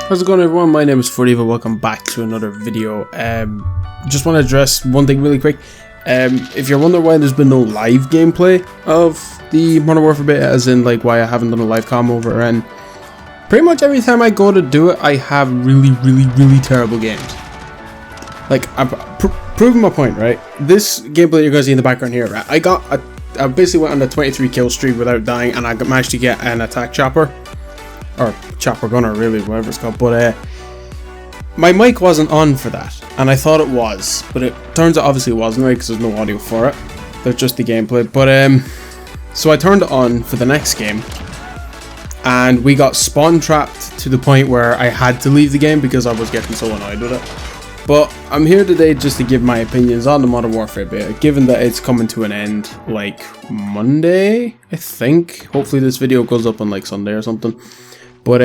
How's it going, everyone? My name is Fordiva. Welcome back to another video. Just want to address one thing really quick. If you're wondering why there's been no live gameplay of the Modern Warfare beta, as in like why I haven't done a live comm over, and pretty much every time I go to do it, I have really terrible games. Like, I'm proving my point, right? This gameplay you're going to see in the background here, right? I basically went on a 23 kill streak without dying, and I managed to get an attack chopper. Or chopper gunner, really, whatever it's called. But my mic wasn't on for that, and I thought it was, but it turns out obviously it wasn't, right? Because there's no audio for it. There's just the gameplay. But so I turned it on for the next game, and we got spawn trapped to the point where I had to leave the game because I was getting so annoyed with it. But I'm here today just to give my opinions on the Modern Warfare beta, given that it's coming to an end like Monday, I think. Hopefully this video goes up on like Sunday or something. But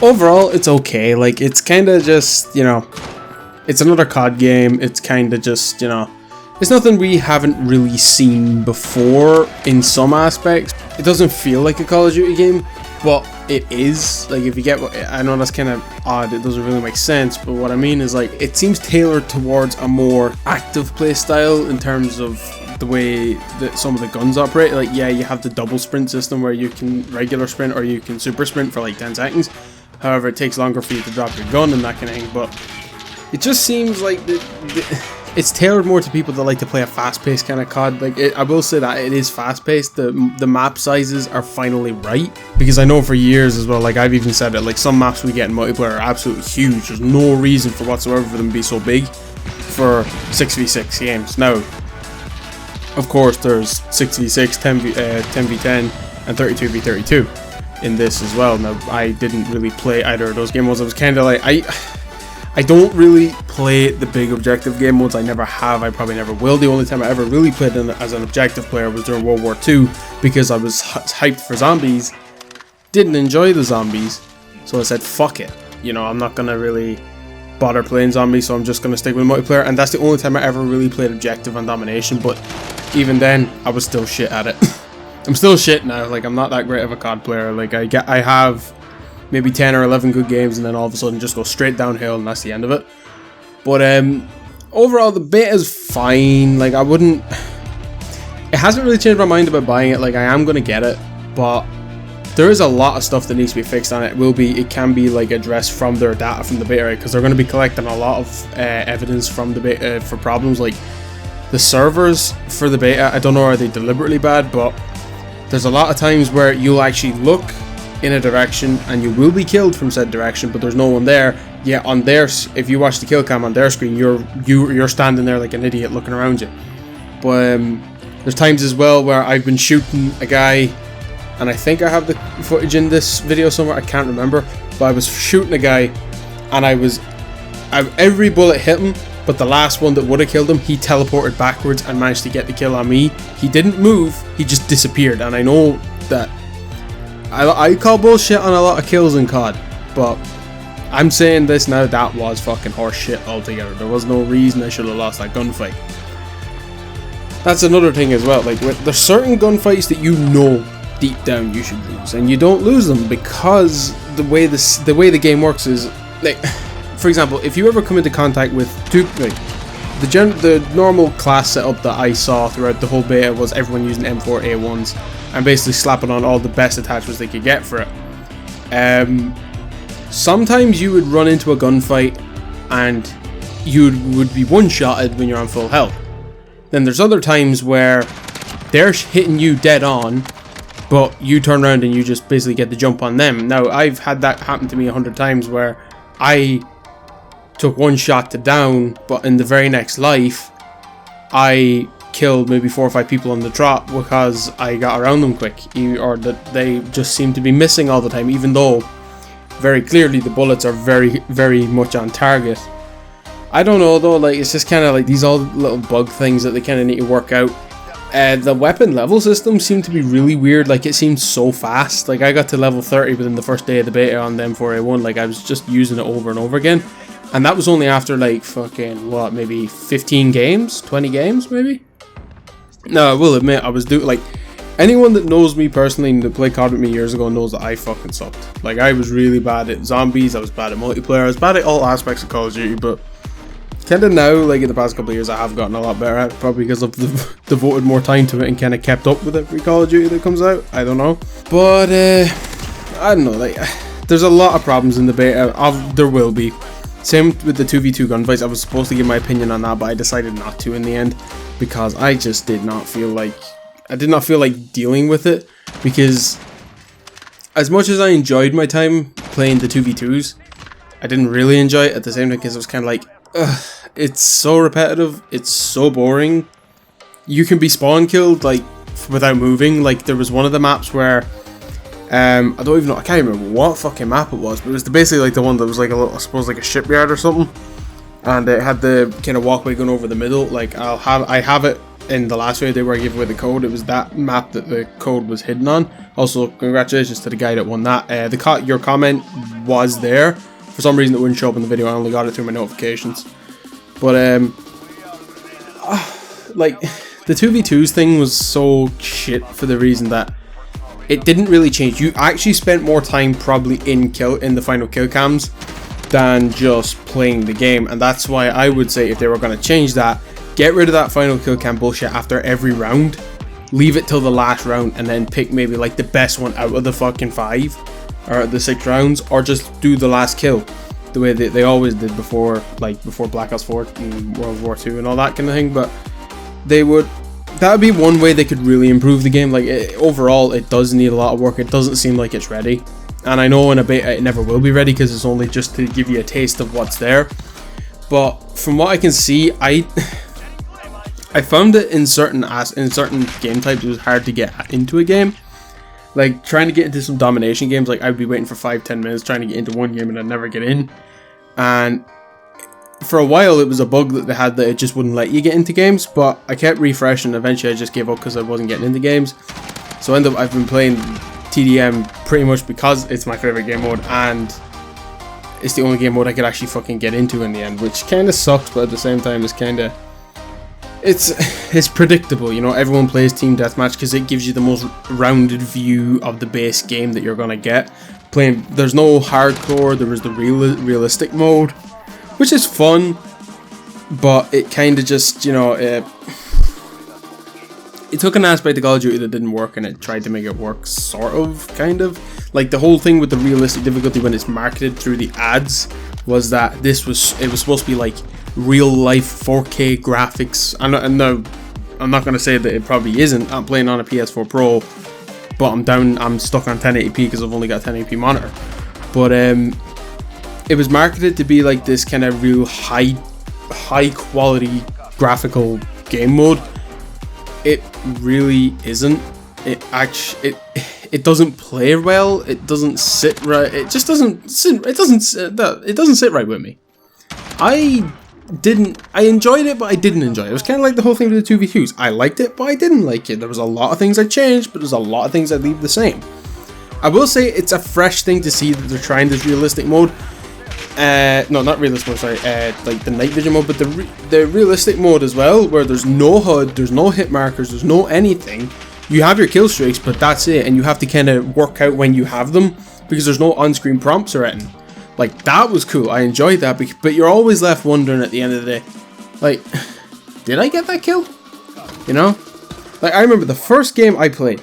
overall, it's okay. Like, it's kind of just, you know, it's another COD game. It's kind of just, you know, it's nothing we haven't really seen before in some aspects. It doesn't feel like a Call of Duty game, but it is. Like, if you get what, I know that's kind of odd. It doesn't really make sense, but what I mean is, like, it seems tailored towards a more active play style in terms of the way that some of the guns operate. Like, yeah, you have the double sprint system where you can regular sprint or you can super sprint for like 10 seconds. However, it takes longer for you to drop your gun and that kind of thing. But it just seems like it's tailored more to people that like to play a fast-paced kind of COD. Like, I will say that it is fast-paced. The map sizes are finally right, because I know for years as well, like I've even said it, like some maps we get in multiplayer are absolutely huge. There's no reason for whatsoever for them to be so big for 6v6 games. Now, of course, there's 6v6, 10v10, and 32v32 in this as well. Now, I didn't really play either of those game modes. I was kind of like, I don't really play the big objective game modes. I never have. I probably never will. The only time I ever really played as an objective player was during World War II, because I was hyped for zombies. Didn't enjoy the zombies, so I said, fuck it. You know, I'm not going to really bother playing zombies, so I'm just going to stick with multiplayer. And that's the only time I ever really played objective and domination, but even then, I was still shit at it. I'm still shit now. Like, I'm not that great of a COD player. Like, I have maybe 10 or 11 good games, and then all of a sudden just go straight downhill, and that's the end of it. But overall, the beta is fine. Like, it hasn't really changed my mind about buying it. Like, I am gonna get it, but there is a lot of stuff that needs to be fixed on it. It can be like addressed from their data from the beta, right? Because they're going to be collecting a lot of evidence from the beta for problems. Like, the servers for the beta, I don't know, are they deliberately bad, but there's a lot of times where you'll actually look in a direction and you will be killed from said direction, but there's no one there. Yeah, on theirs, if you watch the kill cam on their screen, you're standing there like an idiot looking around you. But there's times as well where I've been shooting a guy, and I think I have the footage in this video somewhere, I can't remember, but I was shooting a guy and every bullet hit him, but the last one that would have killed him, he teleported backwards and managed to get the kill on me. He didn't move, he just disappeared. And I know that I call bullshit on a lot of kills in COD, but I'm saying this now, that was fucking horse shit altogether. There was no reason I should have lost that gunfight. That's another thing as well. Like, there's certain gunfights that you know deep down you should lose, and you don't lose them because the way the game works is, like, for example, if you ever come into contact with the normal class setup that I saw throughout the whole beta was everyone using M4A1s and basically slapping on all the best attachments they could get for it. Sometimes you would run into a gunfight and you would be one-shotted when you're on full health. Then there's other times where they're hitting you dead on, but you turn around and you just basically get the jump on them. Now, I've had that happen to me 100 times where I took one shot to down, but in the very next life, I killed maybe 4 or 5 people on the trot because I got around them quick, or that they just seem to be missing all the time, even though very clearly the bullets are very much on target. I don't know though, like, it's just kind of like these all little bug things that they kind of need to work out. The weapon level system seemed to be really weird. Like, it seemed so fast. Like, I got to level 30 within the first day of the beta on the M4A1. Like, I was just using it over and over again. And that was only after, like, fucking, what, maybe 15 games? 20 games, maybe? No, I will admit, I was like, anyone that knows me personally and that played COD with me years ago knows that I fucking sucked. Like, I was really bad at zombies, I was bad at multiplayer, I was bad at all aspects of Call of Duty, but kinda now, like in the past couple of years, I have gotten a lot better at it, probably because I've devoted more time to it and kinda kept up with every Call of Duty that comes out. I don't know. But, I don't know, like, there's a lot of problems in the beta. There will be. Same with the 2v2 gunfights. I was supposed to give my opinion on that, but I decided not to in the end because I just did not feel like dealing with it, because as much as I enjoyed my time playing the 2v2s, I didn't really enjoy it at the same time because it was kind of like, ugh, it's so repetitive, it's so boring. You can be spawn killed like without moving. Like there was one of the maps where I don't even know, I can't remember what fucking map it was, but it was basically like the one that was like a little, I suppose like a shipyard or something, and it had the kind of walkway going over the middle. Like I have it in the last video where I gave away the code. It was that map that the code was hidden on. Also, congratulations to the guy that won that. Your comment was there. For some reason it wouldn't show up in the video. I only got it through my notifications. But like the 2v2s thing was so shit for the reason that it didn't really change. You actually spent more time probably in the final kill cams than just playing the game, and that's why I would say if they were going to change that, get rid of that final kill cam bullshit after every round, leave it till the last round, and then pick maybe like the best one out of the fucking 5 or the 6 rounds, or just do the last kill the way that they always did before, like before Black Ops 4 and World War II and all that kind of thing. But that would be one way they could really improve the game. Like overall, it does need a lot of work. It doesn't seem like it's ready, and I know in a beta it never will be ready because it's only just to give you a taste of what's there. But from what I can see, I found it in certain game types it was hard to get into a game. Like trying to get into some domination games, like I'd be waiting for 5-10 minutes trying to get into one game and I'd never get in. And for a while it was a bug that they had that it just wouldn't let you get into games, but I kept refreshing and eventually I just gave up because I wasn't getting into games. So I've been playing TDM pretty much because it's my favorite game mode, and it's the only game mode I could actually fucking get into in the end, which kind of sucks, but at the same time it's predictable. You know, everyone plays team deathmatch because it gives you the most rounded view of the base game that you're gonna get. There's no hardcore, there is the realistic mode, which is fun, but it kind of just, you know, it took an aspect of Call of Duty that didn't work and it tried to make it work, sort of, kind of. Like the whole thing with the realistic difficulty when it's marketed through the ads was that it was supposed to be like real life 4K graphics. I'm not gonna say that it probably isn't. I'm playing on a PS4 Pro, but I'm stuck on 1080p because I've only got a 1080p monitor. But it was marketed to be like this kind of real high quality graphical game mode. It really isn't. It doesn't play well. It doesn't sit right. It just doesn't sit. It doesn't sit right with me. I enjoyed it, but I didn't enjoy it. It was kind of like the whole thing with the 2v2s. I liked it, but I didn't like it. There was a lot of things I changed, but there's a lot of things I leave the same. I will say it's a fresh thing to see that they're trying this realistic mode. No, not realistic mode, sorry. Like the night vision mode, but the realistic mode as well, where there's no HUD, there's no hit markers, there's no anything. You have your kill streaks, but that's it, and you have to kind of work out when you have them because there's no on-screen prompts or anything. Like, that was cool. I enjoyed that, but you're always left wondering at the end of the day, like, did I get that kill? You know? Like, I remember the first game I played,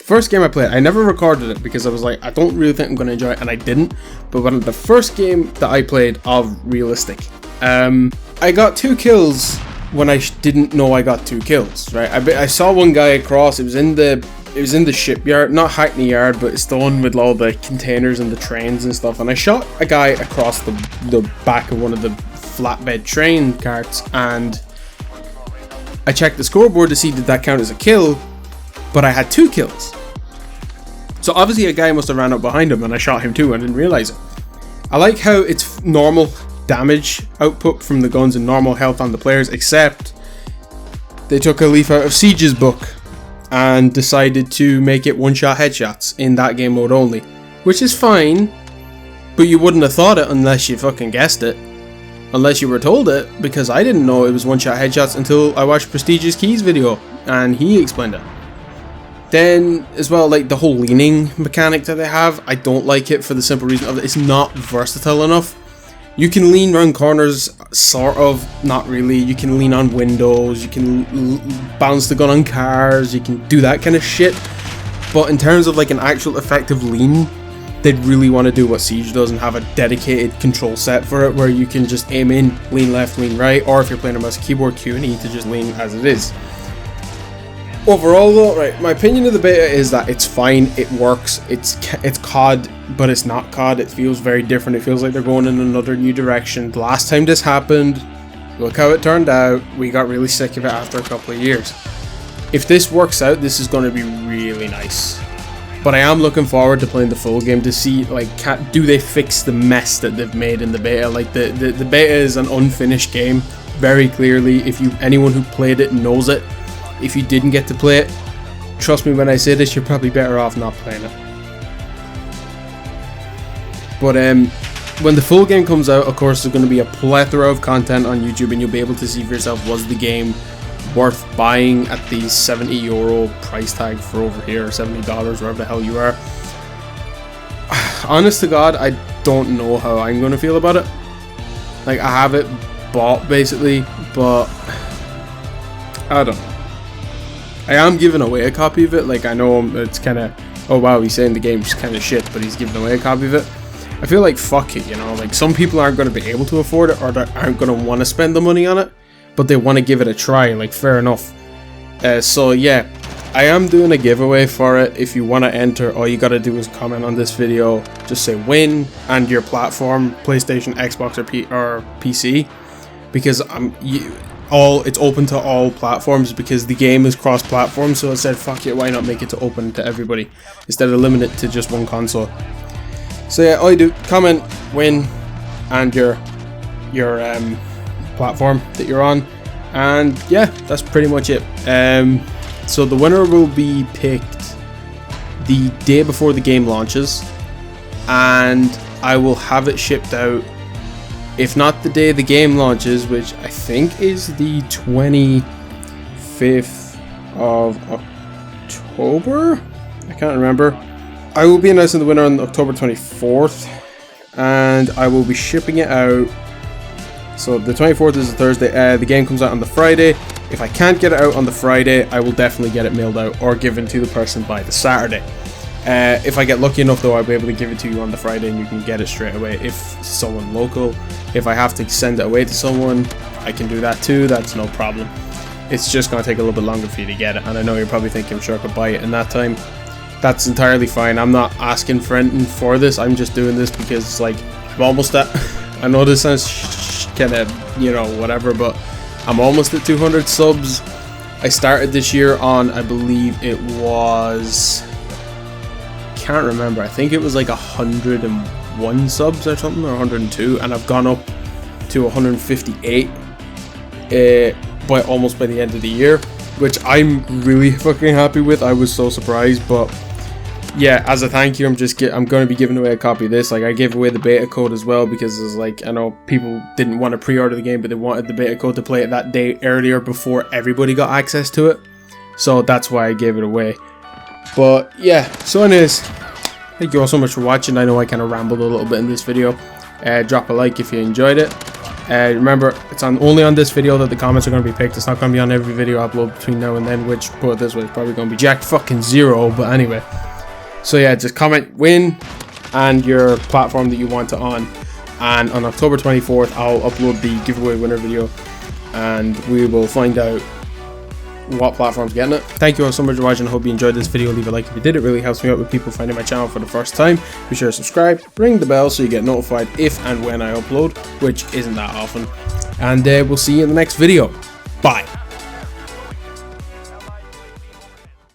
I never recorded it because I was like, I don't really think I'm going to enjoy it, and I didn't. But when the first game that I played of realistic, I got 2 kills when I didn't know I got 2 kills, right? I saw one guy across, it was in the shipyard, not Hackney Yard, but it's the one with all the containers and the trains and stuff, and I shot a guy across the back of one of the flatbed train carts, and I checked the scoreboard to see did that count as a kill, but I had 2 kills. So obviously a guy must have ran up behind him and I shot him too and didn't realize it. I like how it's normal damage output from the guns and normal health on the players, except they took a leaf out of Siege's book and decided to make it one-shot headshots in that game mode only, which is fine, but you wouldn't have thought it unless you fucking guessed it, unless you were told it, because I didn't know it was one-shot headshots until I watched Prestigious Keys video, and he explained it. Then as well, like the whole leaning mechanic that they have, I don't like it for the simple reason of it's not versatile enough. You can lean around corners, sort of, not really. You can lean on windows, you can bounce the gun on cars, you can do that kind of shit. But in terms of like an actual effective lean, they'd really want to do what Siege does and have a dedicated control set for it, where you can just aim in, lean left, lean right, or if you're playing a mouse keyboard, Q and E to just lean as it is. Overall though, right, my opinion of the beta is that it's fine, it works, it's COD, but it's not COD, it feels very different, it feels like they're going in another new direction. The last time this happened, look how it turned out, we got really sick of it after a couple of years. If this works out, this is going to be really nice. But I am looking forward to playing the full game to see, like, do they fix the mess that they've made in the beta. Like, the beta is an unfinished game, very clearly. If anyone who played it knows it. If you didn't get to play it, trust me when I say this, you're probably better off not playing it. But when the full game comes out, of course, there's going to be a plethora of content on YouTube, and you'll be able to see for yourself, was the game worth buying at the €70 price tag for over here, or $70, wherever the hell you are. Honest to God, I don't know how I'm going to feel about it. Like, I have it bought basically, but I don't know. I am giving away a copy of it. Like, I know it's kind of, oh wow, he's saying the game's kind of shit, but he's giving away a copy of it. I feel like, fuck it, you know, like, some people aren't going to be able to afford it, or they aren't going to want to spend the money on it, but they want to give it a try. Like, fair enough. So yeah, I am doing a giveaway for it. If you want to enter, all you got to do is comment on this video, just say win and your platform, PlayStation, Xbox, or PC, because it's open to all platforms, because the game is cross-platform. So I said, fuck it, why not make it to open to everybody instead of limit it to just one console. So yeah, all you do, comment, win, and your platform that you're on, and yeah, that's pretty much it. So the winner will be picked the day before the game launches, and I will have it shipped out, if not the day the game launches, which I think is the 25th of October? I can't remember. I will be announcing the winner on October 24th, and I will be shipping it out. So the 24th is a Thursday. The game comes out on the Friday. If I can't get it out on the Friday, I will definitely get it mailed out or given to the person by the Saturday. If I get lucky enough though, I'll be able to give it to you on the Friday and you can get it straight away if someone local. If I have to send it away to someone, I can do that too, that's no problem. It's just going to take a little bit longer for you to get it, and I know you're probably thinking, I'm sure I could buy it in that time. That's entirely fine. I'm not asking for anything for this, I'm just doing this because it's like, I'm almost at, I know this sounds kind of, you know, whatever, but I'm almost at 200 subs. I started this year on, I believe it was, can't remember, I think it was like 101 subs or something, or 102, and I've gone up to 158 almost by the end of the year, which I'm really fucking happy with. I was so surprised. But yeah, as a thank you, I'm going to be giving away a copy of this. Like, I gave away the beta code as well, because it's like, I know people didn't want to pre-order the game, but they wanted the beta code to play it that day earlier before everybody got access to it, so that's why I gave it away. But yeah, so anyways, thank you all so much for watching. I know I kind of rambled a little bit in this video. Drop a like if you enjoyed it. Remember, it's only on this video that the comments are going to be picked. It's not going to be on every video I upload between now and then, which, put it this way, is probably going to be jack fucking zero, but anyway. So yeah, just comment win and your platform that you want it on, and on October 24th I'll upload the giveaway winner video, and we will find out what platform's getting it. Thank you all so much for watching. I hope you enjoyed this video. Leave a like if you did. It really helps me out with people finding my channel for the first time. Be sure to subscribe, ring the bell so you get notified if and when I upload, which isn't that often. And we'll see you in the next video. Bye.